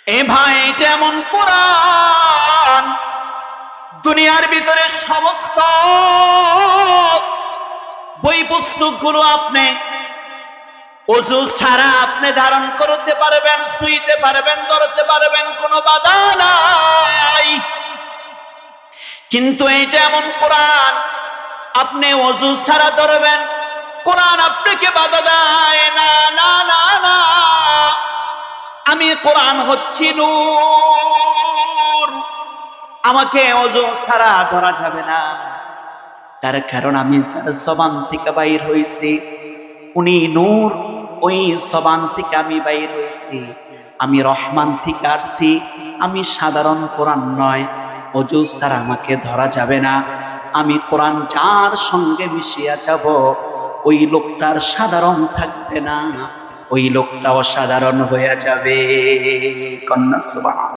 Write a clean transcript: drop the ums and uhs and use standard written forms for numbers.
এ ভাই, এটা এমন কোরআন, দুনিয়ার ভিতরে সমস্ত বই পুস্তকগুলো আপনি ওযু ছাড়া আপনি ধারণ করতে পারবেন, ছুঁইতে পারবেন, ধরতে পারবেন, কোনো বাধা নাই। কিন্তু এটা এমন কোরআন, আপনি ওযু ছাড়া ধরবেন, কোরআন আপনাকে বাধা দেয় না। না না না, আমি কোরআন হচ্ছি নূর, আমাকে ওযু ছাড়া ধরা যাবে না। তার কারণ আমি জবান থেকে বাইর হইছি, উনি নূর, ওই জবান থেকে আমি বাইর হইছি। আমি রহমান থেকে আসছি, আমি সাধারণ কোরআন নয়। ওযু ছাড়া আমাকে ধরা যাবে না। আমি কোরআন যার সঙ্গে মিশিয়া যাব, ওই লোকটার সাধারণ থাকবে না, ওই লোকটা অসাধারণ হয়ে যাবে। কন্যা সুবহান।